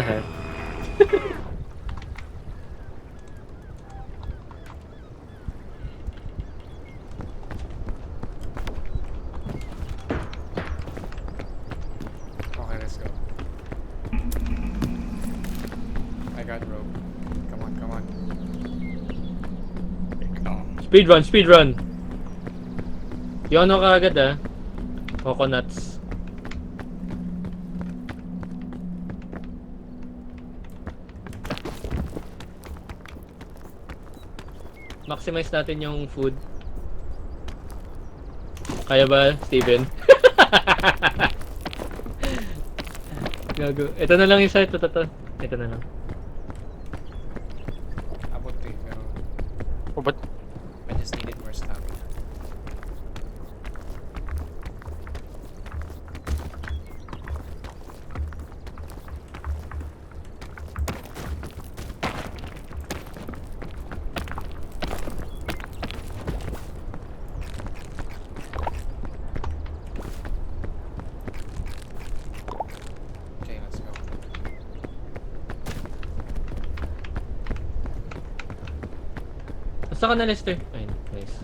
heck? Okay, let's go. I got rope. Come on, come on. Speedrun, speedrun! Yung ano ka agad ah. Coconuts. Maximize natin yung food. Kaya ba, Steven? Gago. Ito na lang yung site. Ito na lang. Abot eh, pero O ba't? I just needed more stamina. Okay, let's go. Basta ka na, Lester. Ayun, nice.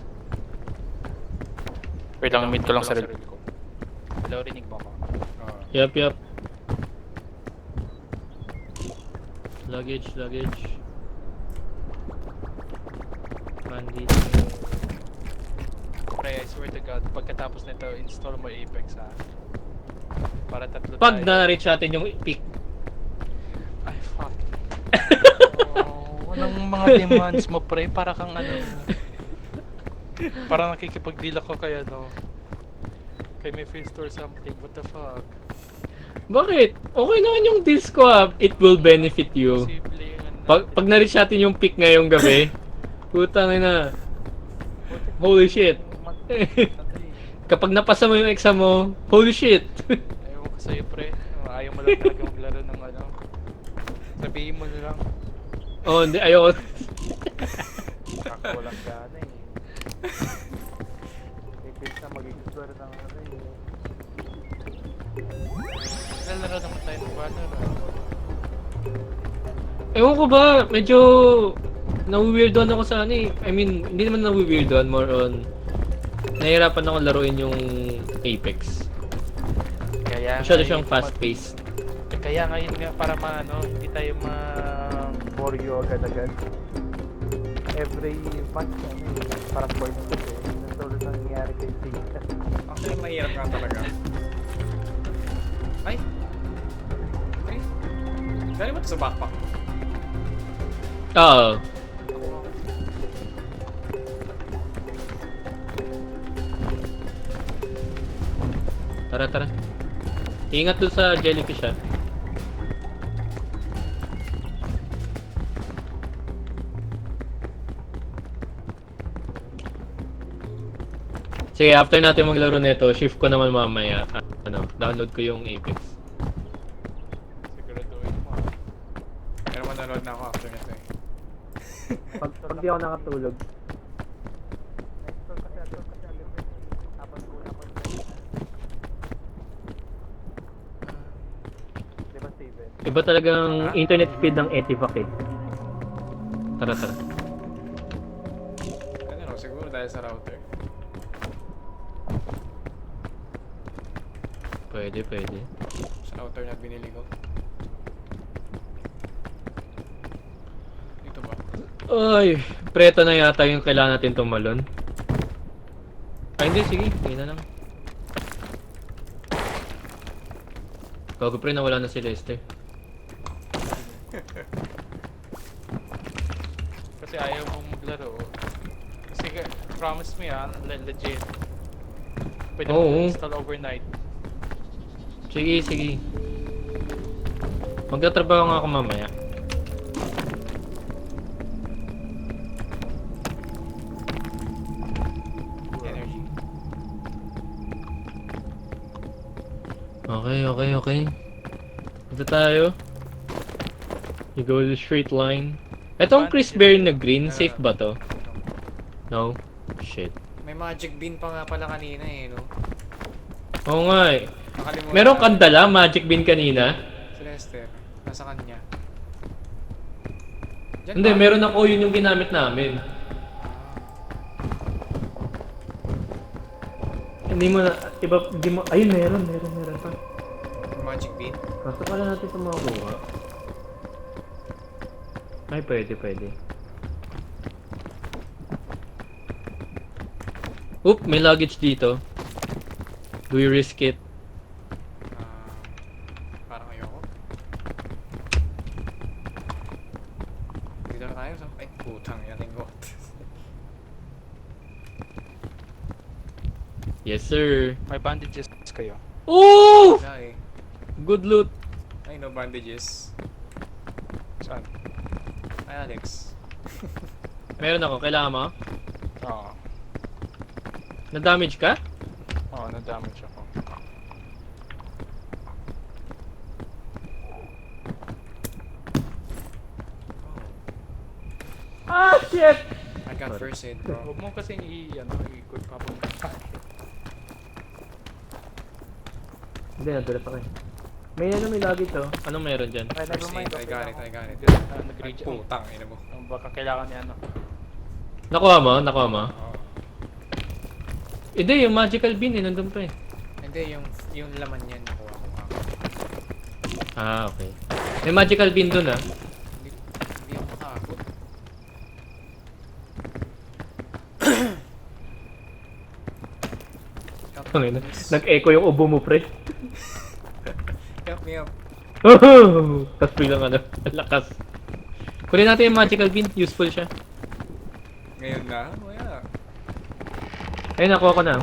Wait lang, meet ko lang sarili ko. Hello, rinig mo ako. Yup, yup. Luggage, luggage. Bandit. Pre, I swear to God, pagkatapos nito, install mo Apex ha. Para tatlo Pag tayo. na-reach natin yung peak. Ay, fuck. Oh, walang mga demands mo, pre. Para kang ano. Parang nakikipag-deal ako kay ano. Kay may face or something. What the fuck? Bakit? Okay naman yung deals ko ah. It will benefit you. Posible yung ano. Pag na-reach natin yung peak ngayong gabi, putang ina. Holy shit. Kapag napasa mo yung exam mo, holy shit. Ayaw ko sa'yo, pre. Ayaw mo lang talaga maglaro ng ano. Sabihin mo na lang. Oh, hindi, ayoko. Ako walang gana eh. Ipis na mag-explore ng ano eh. Nalaro naman tayo ng banner ah. Ewan ko ba, medyo nawi-weirdoan ako sa ano eh. I mean, hindi naman nawi-weirdoan, more on nahihirapan ako laruin yung Apex. Kaya Masyado nga siyang yun, fast-paced. Kaya ngayon nga para maano, hindi tayo ma-bore you agad-agad. Every month ano eh, parang point ko eh. Natulad na nangyayari kay Tika. Actually, mahirap nga talaga. Ay! Ay! Galing mo ito sa backpack. Oo. Tara, tara. Ingat dun sa jellyfish ah. Sige, after natin maglaro nito, shift ko naman mamaya. Ano, download ko yung Apex. Siguraduhin mo ah. Pero manonood na ako after nito eh. Pag di ako nakatulog. Diba Steven? Iba talagang internet speed ng Etivac eh. Tara, tara. Ano no, siguro dahil sa router. Pwede, pwede. Sa router na binili ko. Dito ba? Ay, preto na yata yung kailangan natin tumalon. Ay, hindi, sige. Sige na lang. Gago pre, nawala na si Lester. Kasi ayaw mong maglaro. Kasi promise me ah, legit. Pwede mo Oo. install overnight. Sige, sige. Magtatrabaho nga ako mamaya. Energy. Okay, okay, okay. Ito tayo. You go the straight line. Etong Chris Berry na green, safe ba to? No? Shit. May magic bean pa nga pala kanina eh, no? Oo nga eh. Nakalimutan. Meron kang dala, magic bean kanina. Si Lester. Nasa kanya. Diyan Hindi, ba? meron ako, yun yung ginamit namin. Hindi mo na, iba, hindi mo, ayun, meron pa. Magic bean. Kaso pala natin ito makakuha. Ay, pwede. Oop, may luggage dito. Do you risk it? Parang ayoko. Dito na tayo. Ay, putang yakin ko. Yes, sir. May bandages kayo. Oh! Wala eh. Good loot. Ay, no bandages. Saan? Ay, Alex. Meron ako, kailangan mo? Oo. Na-damage ka? Oo, na-damage ako. Ah, shit! I got first aid, bro. Huwag mo kasing i-ikot pa po. Hindi, nadulas ako eh. May luggage oh. Anong meron dyan? Ay, First never mind. aid. I got it. Ay, Nag-reach. putang, ina mo. Baka kailangan niya ano. Nakuha mo? Oo. Hindi, yung magical bean eh, nandun pa eh. Hindi, yung laman niyan nakuha ko nga. Ah, okay. May magical bean dun ah. Hindi ako makakot. Tangina, nag-echo yung ubo mo, pre. Help me up. Tapos bilang ano, ang lakas. Kunin natin yung magical bean, useful siya. Ngayon na? Wala. Ayun, nakuha ko na.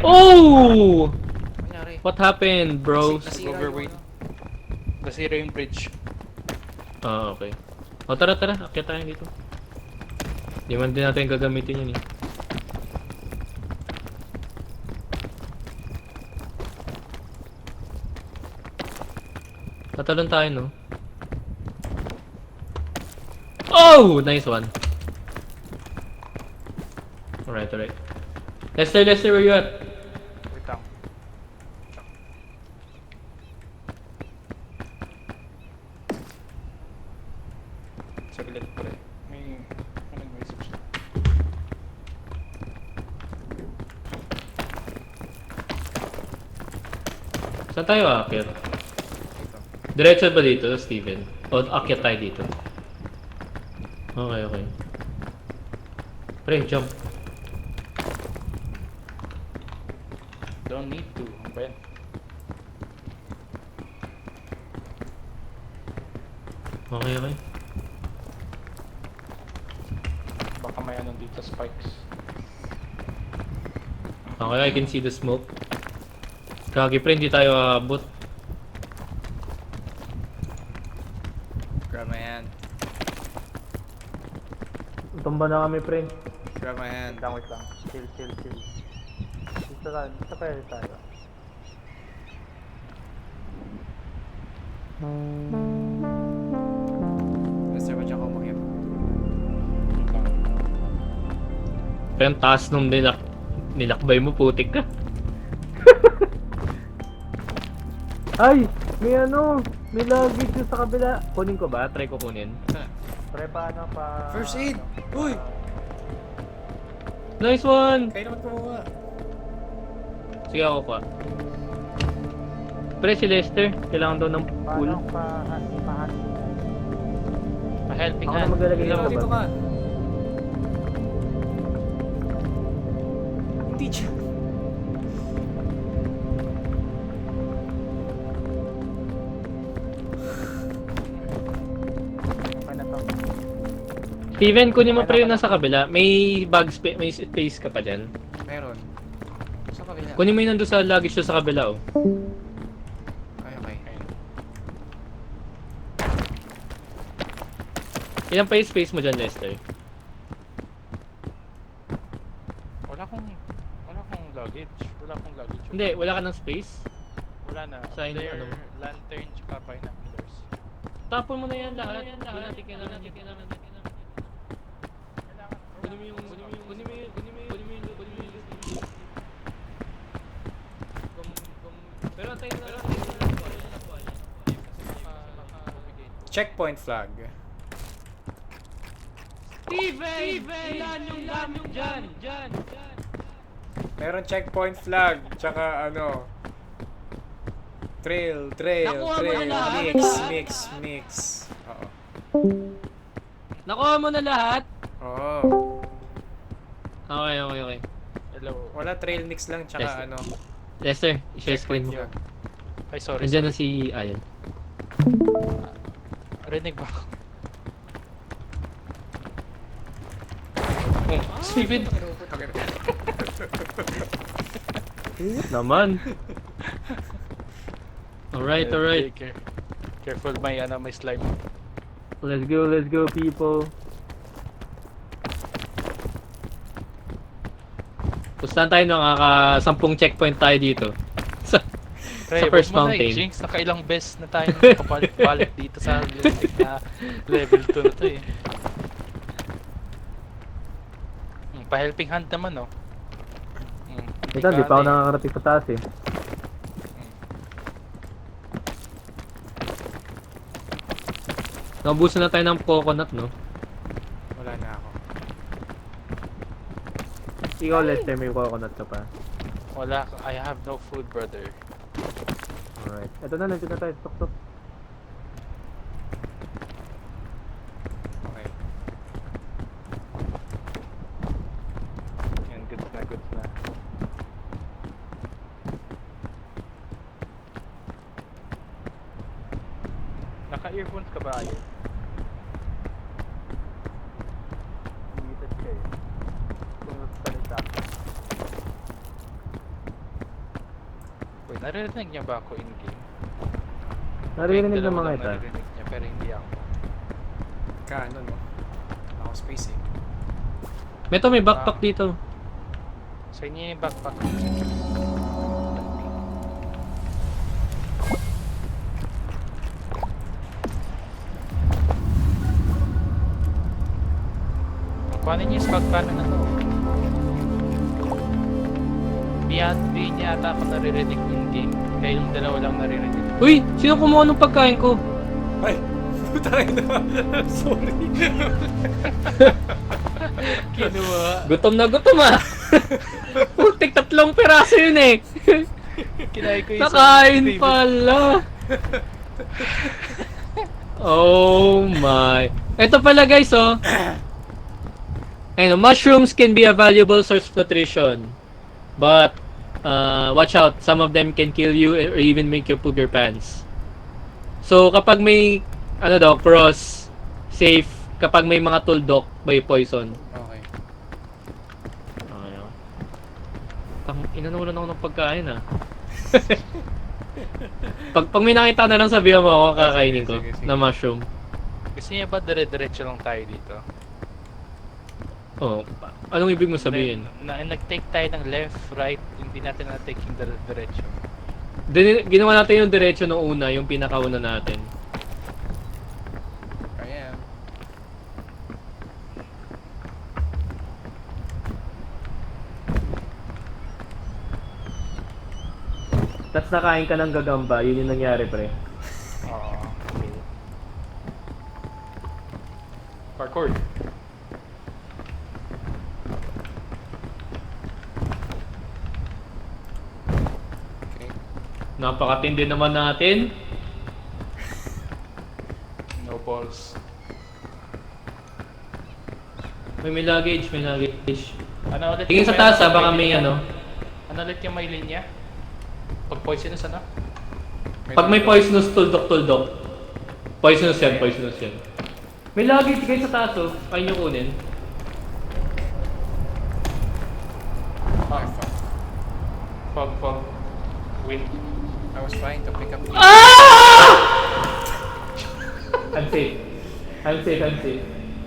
Oh! Nangyari. What happened, bro? Nasira Overweight. yung Nasira yung bridge. Ah, okay. O, tara, akyat tayo dito. Di man din natin gagamitin yun eh. Tatalon tayo, no? Oh! Nice one. Alright. Lester, where you at? Wait lang. Saglit pre. May nag-message. Saan tayo aakyat? dito. Diretso ba dito, Steven? O aakyat tayo dito? Okay. Pre, jump. Don't need to. Ano ba yan? Okay. Baka may ano dito, spikes. Okay, I can see the smoke. Kagi pre, hindi tayo aabot. Grab my hand. Tumba na kami, pre. Grab my hand. Wait lang. Chill. Dito tayo. Lester, ba't siya kumakip? Wait lang. Pre, ang taas nung nilakbay mo, putik ka. Ay! May luggage yung sa kabila. Kunin ko ba? Try ko kunin. Saan? Pre, paano pa... First aid! Uy! Nice one! Kayo naman kumuha. Sige ako pa. Pre, si Lester, kailangan daw ng pool. Paano pa-helping Ako na maglalagay Dito, ng dito labas. ka. Hindi siya. Steven, kunin mo pre yung nasa kabila. May may space ka pa dyan. Meron. Sa kabila. Kunin mo yung nandun sa luggage doon sa kabila, oh. Okay. Ilan pa yung space mo dyan, Lester? Wala akong luggage. Hindi, wala ka ng space. Wala na. Sa inyo, Flare, ano? lantern, tsaka binoculars. Tapon mo na yan lahat. Hindi natin kailangan. Kunin mo yung pero antayin na lang. checkpoint flag. Steven! Ilan yung gamit dyan? Meron checkpoint flag, tsaka ano, trail, Nakuha mo na lahat? mix. Oo. Nakuha mo na lahat? Oo. Okay. Hello. Wala trail mix lang, tsaka Yes. ano, Lester, i-share screen mo. flag. Ay, sorry. Nandiyan na si Ayan. Rinig ba ako? Steven! Naman. Alright. Careful, may slime. Let's go people. Pustahan tayo nakaka-10 checkpoint tayo dito. Sa first mountain. Jinx, nakailang best na tayo kapalit dito sa level 2 na to eh. Pa-helping hand naman, no? Ito, di pa ako nakakarating sa taas eh. Naubusan na tayo ng coconut, no? Wala na ako. Ikaw, Lester, may coconut ka pa. Wala, I have no food, brother. Alright. Ito na, nandito na tayo. Tok. Okay. Yan, goods na. Naka-earphones ka ba, Ayo? Muted ka eh. Kung nagsalita ka. Wait, naririnig niya ba ako in-game? Naririnig Dalawa ng mga lang ito. naririnig niya, pero hindi ako. Ano, no? Ako space eh. Meto, may backpack dito. Sa inyo yung backpack. Paano niyo yung spag paano na to? Di niya ata ako naririnig in-game. Kaya yung dalawa lang naririnig. Uy! Sino kumuha ng pagkain ko? Ay! Putangin na! Sorry! Kinuha. Gutom na gutom ah! Putik, 3 piraso yun eh! Kinain ko yung Kakain pala! Oh my! Ito pala guys oh! Ayun, mushrooms can be a valuable source of nutrition. But, watch out, some of them can kill you or even make you poop your pants. So, kapag may, cross, safe, kapag may mga tuldok, may poison. Okay. Inanulan ako ng pagkain ah. pag may nakita na lang sabihan mo ako, kakainin ko, Sige. na mushroom. Gusto niya ba dire-diretso lang tayo dito? Oh, anong ibig mo sabihin? Nag-take tayo ng left, right, hindi natin na-take yung diretso. Ginawa natin yung diretso nung una, yung pinakauna natin. Ayan. Tapos nakain ka ng gagamba, yun yung nangyari pre. Oo. Okay. Parkour. Okay. Napakatindi naman natin. No balls. May luggage. Ano ulit? Tingin sa taas ha, baka may Ano ulit yung may linya? Pag poisonous ano? Pag may poisonous, tuldok. Poisonous yan. May luggage guys sa taas oh. Kaya nyo kunin. Okay, fuck. Fog. Wind. I was trying to pick up the... I'm safe.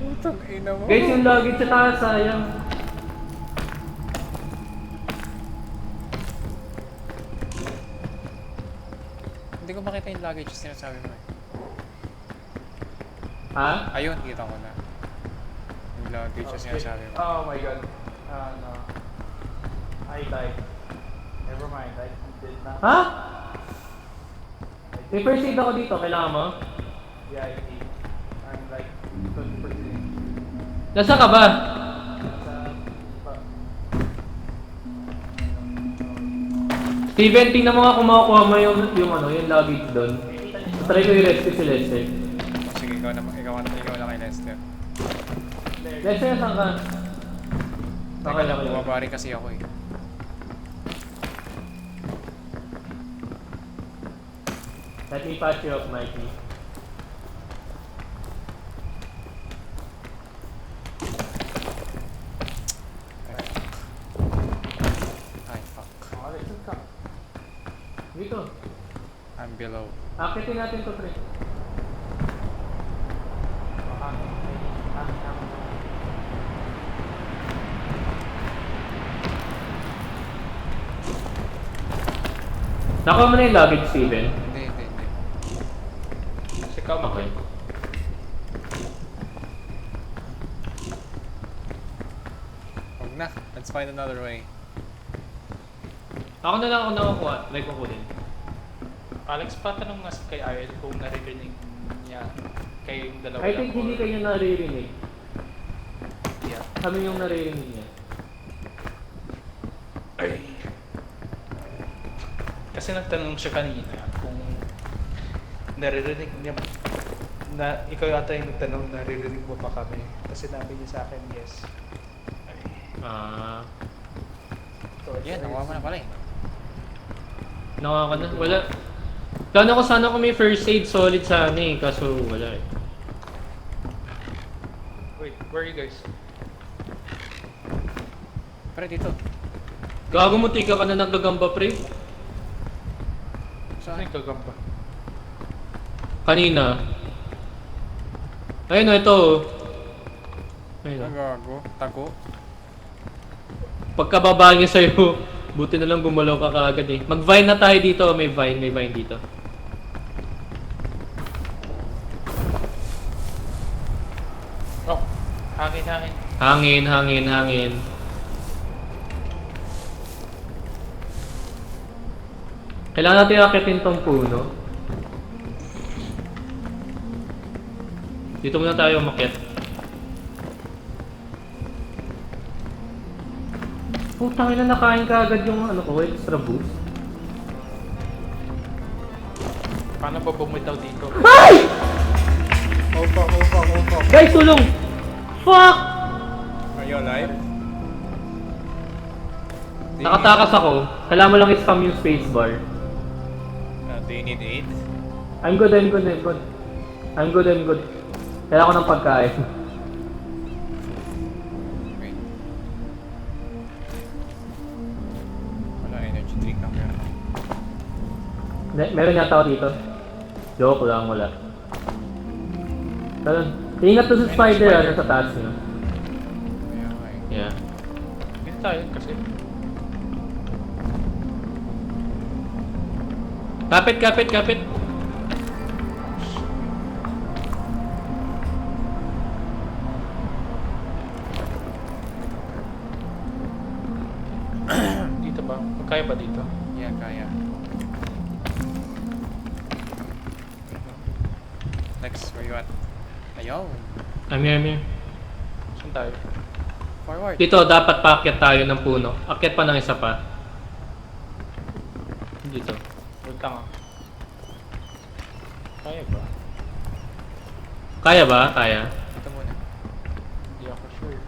Putang ina mo. Guys, yung luggage sa taas, sayang. Hindi ko makita yung luggage na sinasabi mo eh. Ha? Ayun, kita ko na. Yung luggage na sinasabi mo. Oh my god. No. I died. Never mind. I did not. Ha? May first aid ako dito, kailangan mo? Yeah, I think. I'm like 20%. Nasa ka ba? Steven, tingnan mo nga kung makukuha mo yung luggage doon. Try ko i-rescue si Lester. Sige, ikaw na kay Lester. Lester, saan ka? Okay lang. Bumaba rin kasi ako eh. Let me patch you up, Mikey. Ay, fuck. Okay, saan ka? Dito. I'm below. Akitin natin to, pre. Nakuha mo na yung luggage, Steven. Hindi. Kasi ka Okay. Huwag na. Let's find another way. Ako na lang ako nakakuha. Try ko kunin. Alex, patanong nga kay Ariel kung naririnig niya kayong dalawa I think hindi kayo naririnig. Yeah. Kami yung naririnig niya. Ay. Kasi nagtanong siya kanina kung naririnig niya na ikaw yata yung nagtanong naririnig mo pa kami. Kasi sinabi niya sa akin yes. Ay. Ah. So, Yan, nakuha mo na pala eh. Nakuha ka na? Wala. Plano ko sana kung may first aid solid sana eh. Kaso wala eh. Wait, where are you guys? Pero dito. Gago mo, tika ka na nagagamba, pre. Saan yung gagamba? Kanina. Ayun o, ito oh. Ayun o. Nagago. Tago. Pagkababa niya sa'yo, buti na lang gumalaw ka kaagad eh. Mag-vine na tayo dito, may vine dito. Oh, hangin. Hangin. Kailangan natin akitin tong puno. Dito muna tayo umakyat. Putang ina, nakain ka agad yung ano ko, extra boost. Paano ba bumitaw dito? Ay! Opa. Guys, tulong! Fuck! Are you alive? Nakatakas ako. Kailangan mo lang i-spam yung spacebar. Do you need aid? I'm good. Kailangan ko ng pagkain. Wait. Wala, energy drink lang meron. Meron yata ako dito. Joke lang, wala. Talon. Ingat to sa spider, ano sa taas nyo. Kaya nga eh. Yeah. Dito tayo kasi. Kapit. Dito ba? Kaya ba dito? Yeah, kaya. Next, where you at? Ayaw. I'm here. Saan tayo? Forward. Dito, dapat paakyat tayo ng puno. Akyat pa ng isa pa. Dito. Wait lang ah. Kaya ba? Kaya ba? Kaya. Dito muna. Hindi ako sure.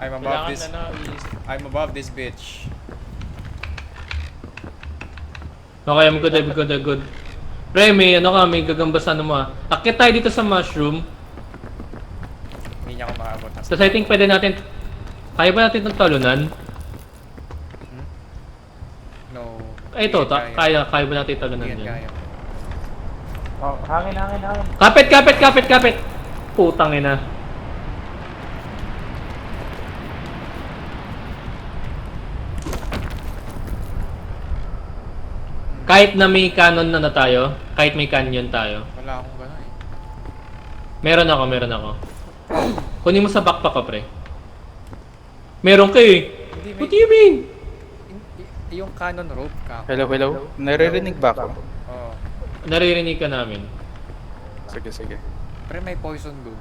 I'm above Kailangan this. na I'm above this bitch. Okay, I'm good. Pre, may ano ka, may gagambasan mo ah. Akyat tayo dito sa mushroom. Hindi niya ako maabot. Tapos I think pwede natin... Kaya ba natin itong talunan? No. Ito, Hindi kaya ba natin talunan Hindi yan? kaya. Oh, hangin. Kapit! Putang ina. Kahit na may cannon na tayo, kahit may canyon tayo. Wala akong gano'n eh. Meron ako. Kunin mo sa backpack ko, pre. Meron ka eh. Hindi, What do you mean? Yung cannon rope ka. Hello. Naririnig ba ako? Oo. Naririnig ka namin. Sige. Pero may poison dun.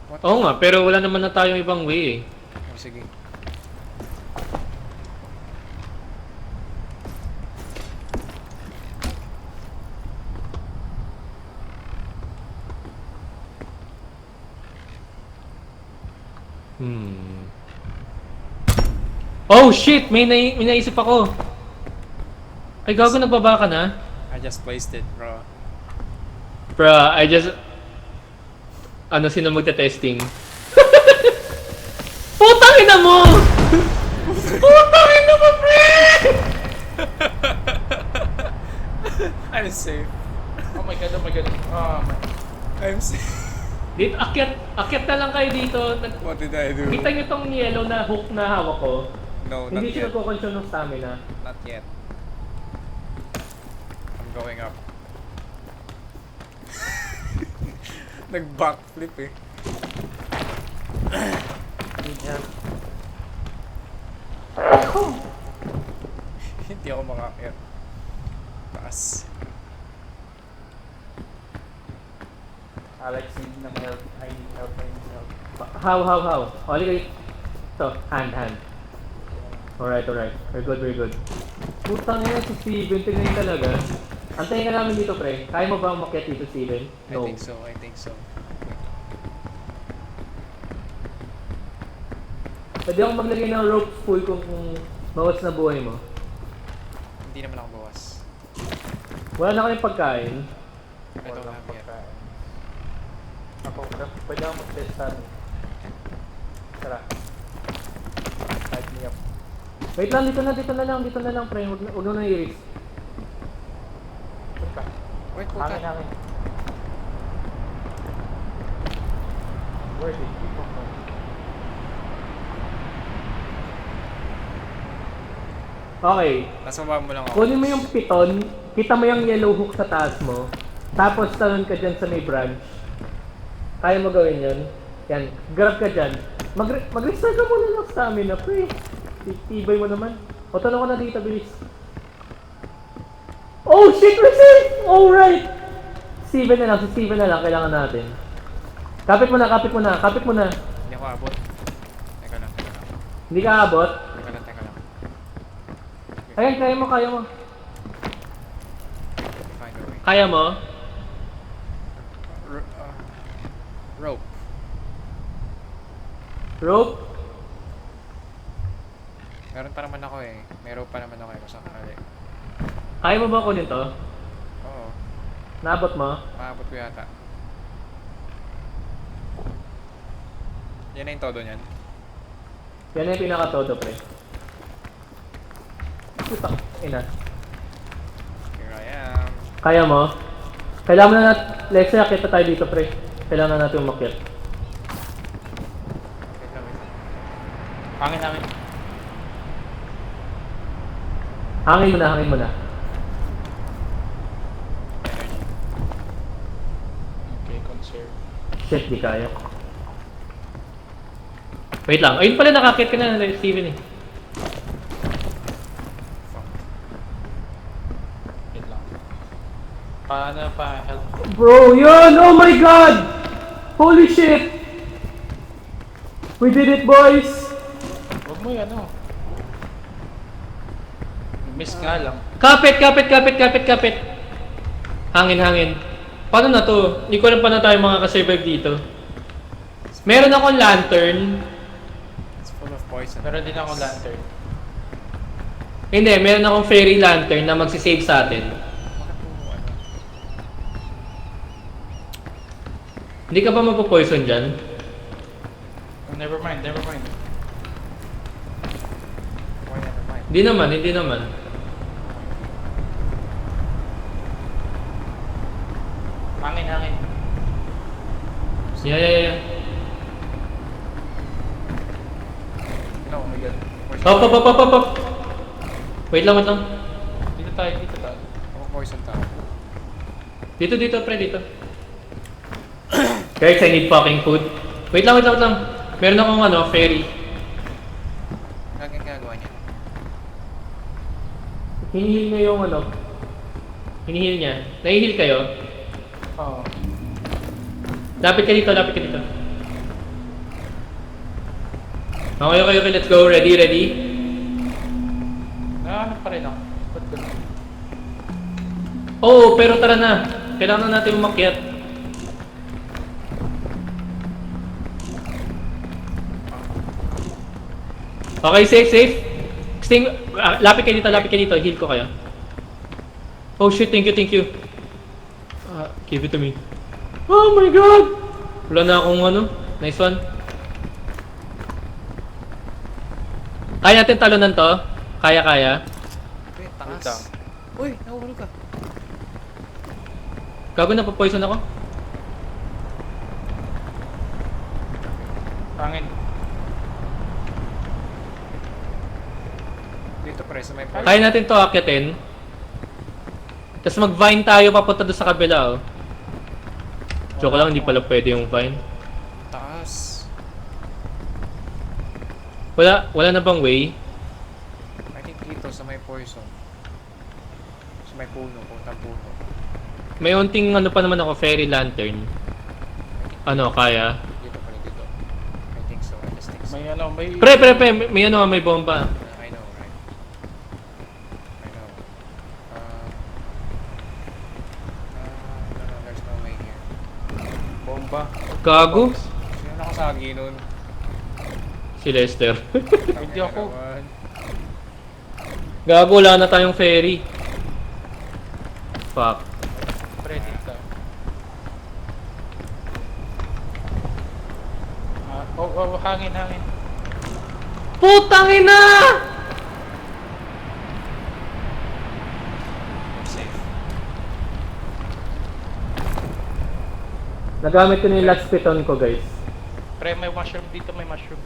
What? Oo nga, pero wala naman na tayong ibang way eh. Oh, sige. Oh shit! May naisip ako. Ay gago, nagbaba ka na? I just placed it, bro. Bruh, I just... Ano, sino magta-testing? Putang ina mo! Putang ina mo, pre! I'm safe. Oh my god. I'm safe. Dito, akyat na lang kayo dito. What did I do? Kita nyo tong yellow na hook na hawak ko. No, not Hindi siya yet. nagko-consume ng stamina. Not yet. I'm going up. Nag-backflip eh. Hindi ako makakit. Taas. Alex, need ng help. I need help. How? O, halika dito. Ito, hand. Alright. Very good. Putang ina si Steven, tingnan talaga. Antayin ka namin dito, pre. Kaya mo ba umakyat dito, Steven? I think so. Pwede akong maglagay ng rope spool kung bawas na buhay mo. Hindi naman ako bawas. Wala na kayong pagkain. I don't have yet. Ako, pwede ako mag-test sa amin. Tara. Light me up. Wait lang, dito na lang, pre. Huwag na i-risk. Punta. Wait, puta. Hangin. Where did you come from? Okay. Nasa baba mo lang ako. Kunin mo yung piton, kita mo yung yellow hook sa taas mo, tapos talon ka dyan sa may branch. Kaya mo gawin yun? Yan, grab ka dyan. Mag-restore ka muna ng stamina, pre. Tibay mo naman. O, talon ka na dito, bilis. Oh shit, we're safe! Alright! Si Steven na lang, kailangan natin. Kapit mo na. Hindi ako abot. Teka lang. Hindi ka abot. Teka lang. Ayan, kaya mo. Find a way. Kaya mo? Rope. Rope? Meron pa naman ako eh. May rope pa naman ako eh. Kung saan kakali. Kaya mo ba kunin to? Oo. Naabot mo? Maabot ko yata. Yan na yung todo niyan. Yan na yung pinaka-todo, pre. Puta, ina. Here I am. Kaya mo? Kailangan na natin, let's say, akita tayo dito, pre. Kailangan na natin umakyat. Wait lang. Hangin. Hangin mo na. Energy. Okay, conserve. Shit, di kaya. Wait lang. Ayun pala, nakakit ka na, Steven eh. Fuck. Wait lang. Paano pa help? Bro, yun! Oh my god! Holy shit! We did it, boys! Huwag mo yan, miss nga lang. Kapit! Hangin. Paano na to? Hindi ko alam paano tayo makakasurvive dito. Meron akong lantern. It's full of poison. Meron din akong lantern. Hindi, meron akong fairy lantern na magsisave sa atin. Bakit po ano? Hindi ka ba mapopoison dyan? Oh, never mind. Why never mind? Hindi naman. Hangin. Yeah. No, oh my god. Up. Wait lang. Dito tayo. Ako poison tao. Dito, pre, dito. Guys, I need fucking food. Wait lang. Meron akong fairy. Laging ginagawa niya. Hinihil niya Hinihil niya. Nahihil kayo? Oo. Lapit ka dito, lapit ka dito. Okay, okay, okay. Let's go. Ready, ready? Ano pa rin ako. Ba't ganun? Oo, pero tara na. Kailangan na natin umakyat. Okay, safe, safe. Lapit kayo dito, lapit kayo dito. Heal ko kayo. Oh shit, thank you, thank you. Give it to me. Oh my god! Wala na akong ano. Nice one. Kaya natin talunan to? Kaya, kaya. Okay, Wait lang. taas. Uy, nahuhulog ka. Gago na, pa-poison ako. Pangin. Dito pre, sa may part. Kaya natin to akyatin. Tapos mag-vine tayo papunta doon sa kabila, oh. Joke lang, hindi pala pwede yung vine. Taas. Wala na bang way? I think dito sa may poison. Sa may puno, puntang puno. May unting ano pa naman ako, fairy lantern. Ano, kaya? Dito pa rin dito. I think so, I just think so. May ano, may... Pre, may ano, may bomba. I know, right? I know. No, there's no way here. Bomba. Gago? Sino nakasagi nun? Si Lester. Hindi ako. Naman. Gago, wala na tayong fairy. Fuck. Pre, dito. Hangin, hangin. Putang ina! I'm safe. Nagamit ko na yung last piton ko, guys. Pre, may mushroom dito, may mushroom.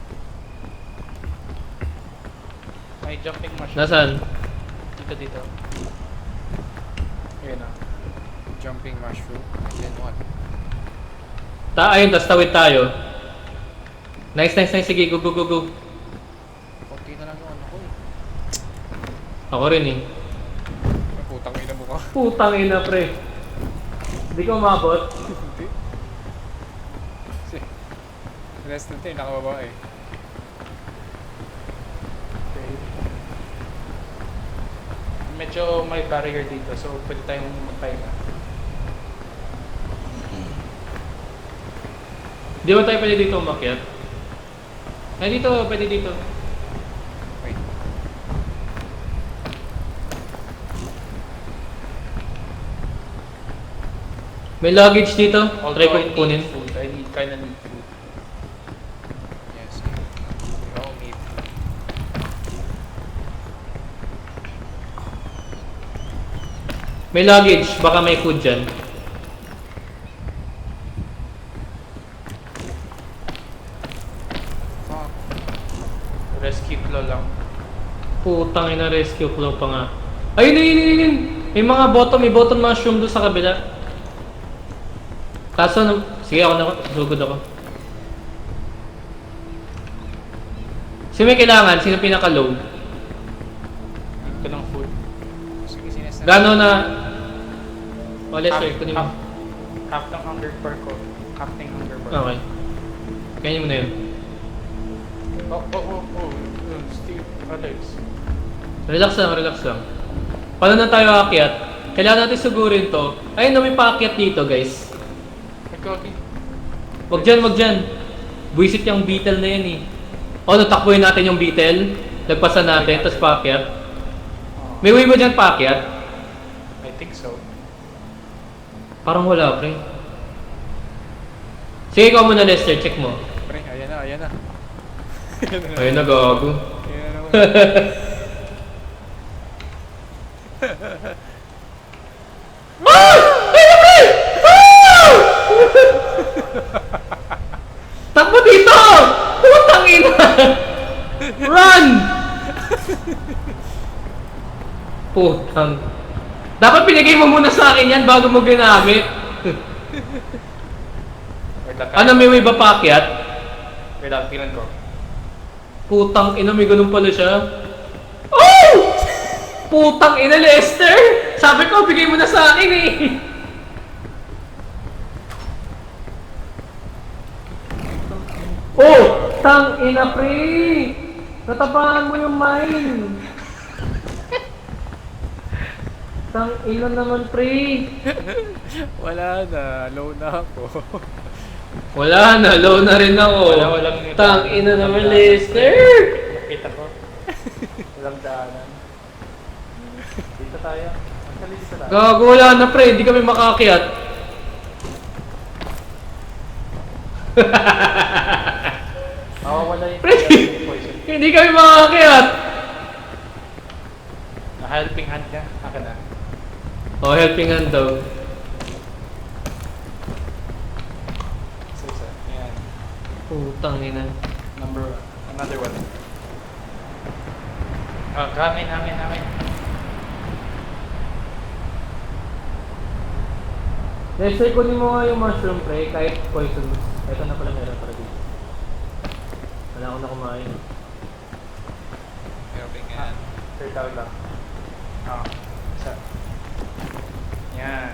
May jumping mushroom. Nasaan? Dito, dito. Ayun na. Jumping mushroom. And then what? Ayun, tas tawid tayo. Nice, nice, nice. Sige, go, go, go, go. Konti na lang yung ano ko eh. Ako rin eh. Ay, putang ina mo ka. Putang ina, pre. Hindi ko umabot. Hindi. Kasi, less than 10, nakababa eh. Okay. Medyo may barrier dito, so pwede tayong magpahinga. Di ba tayo pwede dito umakyat? Ay, dito, pwede dito. Wait. May luggage dito. Try ko I need kunin. food. I kinda need food. Yes. We all need. May luggage. Baka may food dyan. Fuck. Rescue claw lang. Putang ina, rescue claw pa nga. Ayun, ayun, ayun, ayun. May bottom mushroom doon sa kabila. Kaso, sige ako na, sugod ako. Sino may kailangan? Sino pinaka-low? Ito ng food. Sige, sinesend. Gano na... O, let's try. Kunin mo. Half ng hunger bar ko. Half ng hunger bar. Okay. Kainin mo na yun. Oh. Steve, Alex. Relax lang, relax lang. Paano na tayo aakyat? Kailangan natin sigurin to. Ayun na, may paakyat dito, guys. Nagkagi. Wag dyan, wag dyan. Buisit yung beetle na yan eh. O, natakbuhin natin yung beetle. Nagpasan natin, tapos paakyat. May way mo dyan paakyat? I think so. Parang wala, pre. Sige, ikaw muna, Lester. Check mo. Pre, ayan na, ayan na. Ayun na, gago. Ayan na naman. Takbo dito! Putang ina! Run! Putang. Dapat pinigay mo muna sa akin yan bago mo ginamit. Wait lang. Ano, may way ba paakyat? Wait lang, tingnan ko. Putang ina, may ganun pala siya. Oh! Putang ina, Lester! Sabi ko, bigay mo na sa akin eh! Oh! Tang ina, pre! Natapahan mo yung mine! Tang ina naman, pre! Wala na, low na ako. Wala na, low na rin ako. Walang Tang ina naman, Lester! Nakita ko. Walang daanan. Dito tayo. Actually, dito tayo. Gago, wala na, pre. Hindi kami makaakyat. Mawawala yung Pre, poison. hindi kami makaakyat. Na-helping hand ka. Akin na. Oh, helping hand daw. Isa. Ayan. Putang ina. Number one. Another one. Ah, amin. Lester, kunin mo nga yung mushroom, pre. Kahit poison. Ito na pala meron para dito. Wala ako na kumain. Helping hand. Third out lang. Ah, isa. Yan.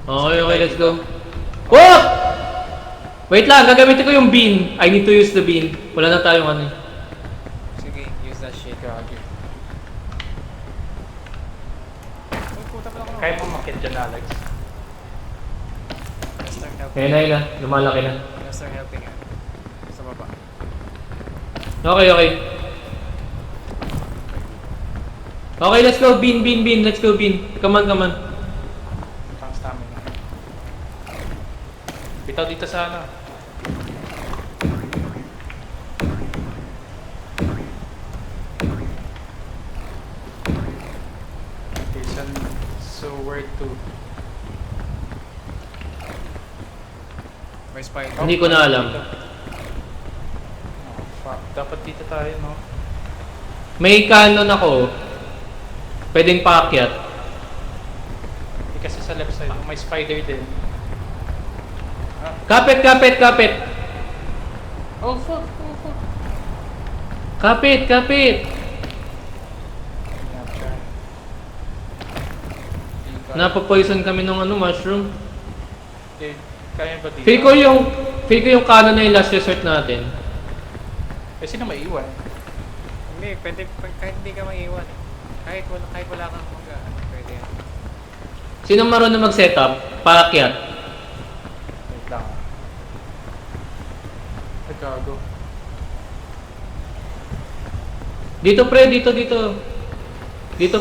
Okay, okay, let's go. Oh! Wait lang, gagamitin ko yung bean. I need to use the bean. Wala na tayong ano. Sige, use that shit. Gagi. Uy, puta pala ako. Kaya mo makit dyan, Alex. Lester helping. Kaya na, lumalaki na. Lester helping hand. Sa baba. Okay, okay. Okay, let's go. Bean. Let's go, bean. Come on. Pang stamina. Bitaw dito sa ano. Jason, so where to? May spider. Hindi ko na alam. Oh, fuck. Dapat dito tayo, no? May cannon ako. Pwedeng paakyat. Hindi kasi sa left side, may spider din. Ah. Kapit. Oh, fuck. Kapit. Capture. Napapoison kami ng ano, mushroom. Eh, kaya ba dito? Feel ko yung cannon na yung last resort natin. Eh, sino maiiwan? Hindi, pwede, kahit hindi ka maiiwan. Kahit wala kang pwede yan. Sino marunong mag-setup? Paakyat. Wait lang. Ay, gago. Dito pre. Dito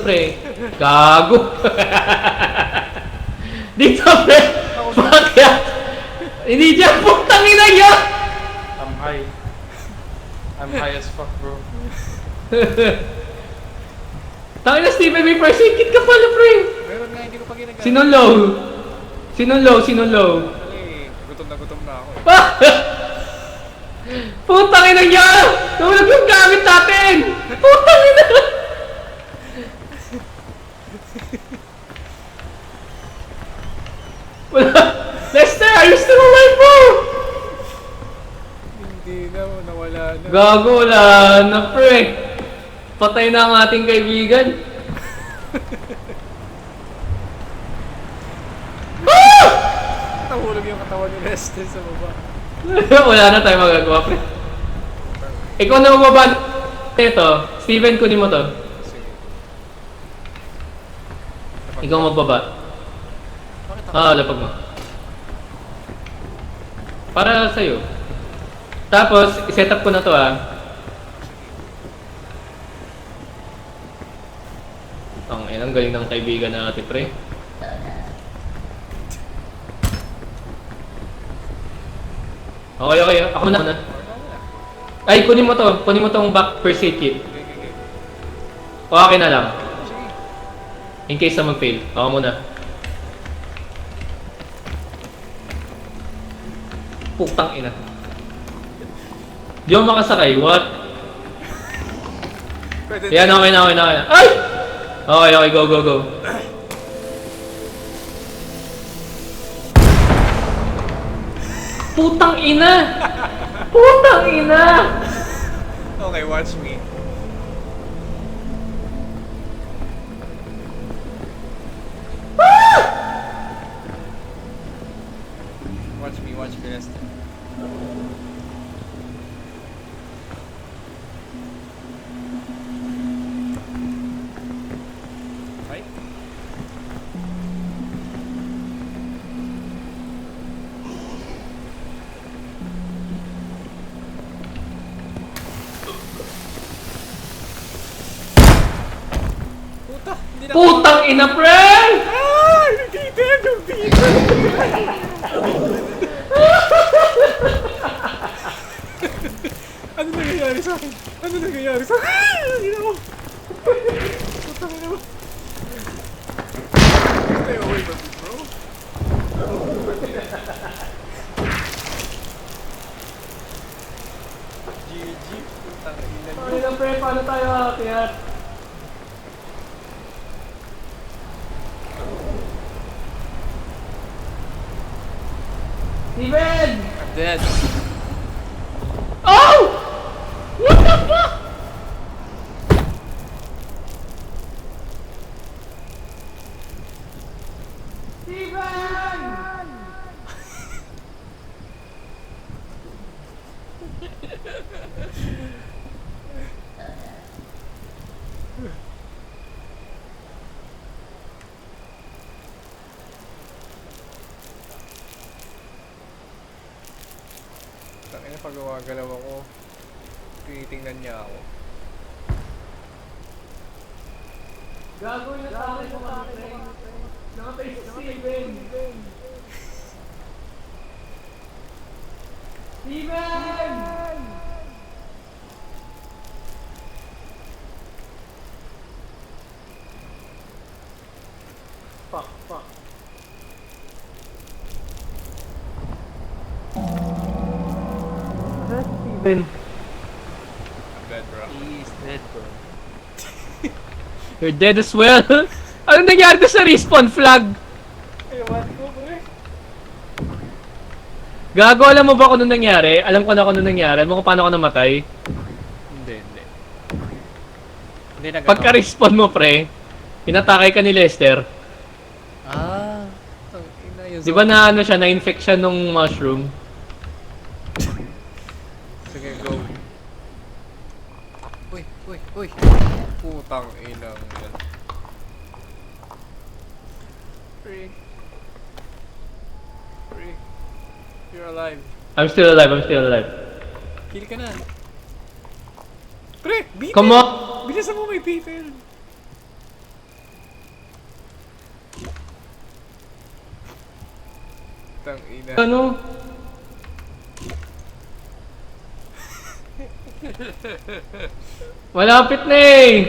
pre. Gago. Dito pre. Paakyat. Hindi dyan. Putang ina niya. I'm high. I'm high as fuck, bro. Tangin na Steven, may first aid kit ka pala pre. Meron nga, hindi ko pa ginagamit. Sino low? Actually, gutom na ako eh. Putang ina niya! Nahulog yung gamit natin! Putang ina! Wala! Lester, are you still alive bro? Hindi na, nawala na. Gago, wala na pre. Patay na ang ating kaibigan. Nahulog yung katawan ni Lester sa baba. Wala na tayo magagawa pre. Ikaw na magbaba ito. Steven, kunin mo to. Sige. Ikaw magbaba. Bakit ako? Lapag mo. Para sa'yo. Tapos, iset up ko na to Ang inang galing ng kaibigan natin, pre. Okay. Ako na. Ay, kunin mo to. Kunin mo tong back first aid kit. Okay. O akin na lang. Sige. In case na mag-fail. Ako muna. Putang ina. Di ako makasakay. What? Pwede. Yan, okay na. Ay! Okay, go. Putang ina! Okay, watch me. Lester. Ay? Puta! Hindi na Putang ina, pre! Ah! Nagbitin! Nagbitin! Ano nangyayari sa akin? Ano nangyayari sa akin? Ang ina mo! Putang ina mo! Stay away from me, bro. GG. Putang ina mo. Ay na, pre, paano tayo aakyat? Steven! I'm dead. Oh! What the fuck? Steven! Putang ina, pag gumagalaw ako, tinitingnan niya ako. Gagawin na sa akin kung mamatay. Namatay si Steven. Steven! Fuck. Steven. I'm dead, bro. He's dead, bro. You're dead as well. Anong nangyari doon sa respawn flag? Ewan ko, bro. Gago, alam mo ba kung anong nangyari? Alam ko na kung anong nangyari. Alam mo kung paano ako namatay? Hindi. Hindi na Pagka-respawn mo, pre, pinatakay ka ni Lester. Ah, ang ina yun. Di ba na ano siya, na-infect siya nung mushroom? Sige, go. Uy. Putang inang yan. Free. You're alive. I'm still alive. Kill ka na. Pre, beetle! Come on! Bilisan mo, may beetle! Putang ina. Ano? Malapit na eh!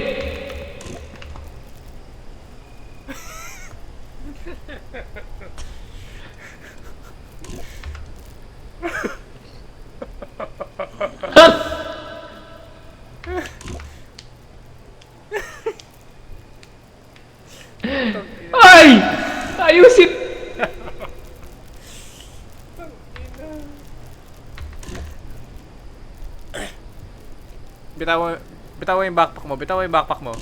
Ay! Ayusin! Bitaw yung backpack mo. Bitaw mo yung backpack mo.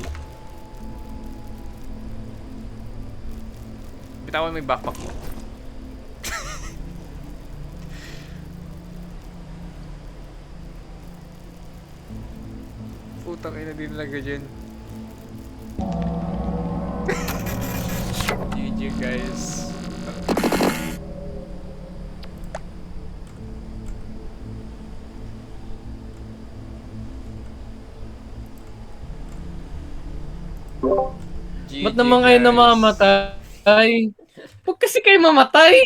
Putang ina, din talaga dyan. GG guys. Ba't naman kayo namamatay? Huwag kasi kayo mamatay!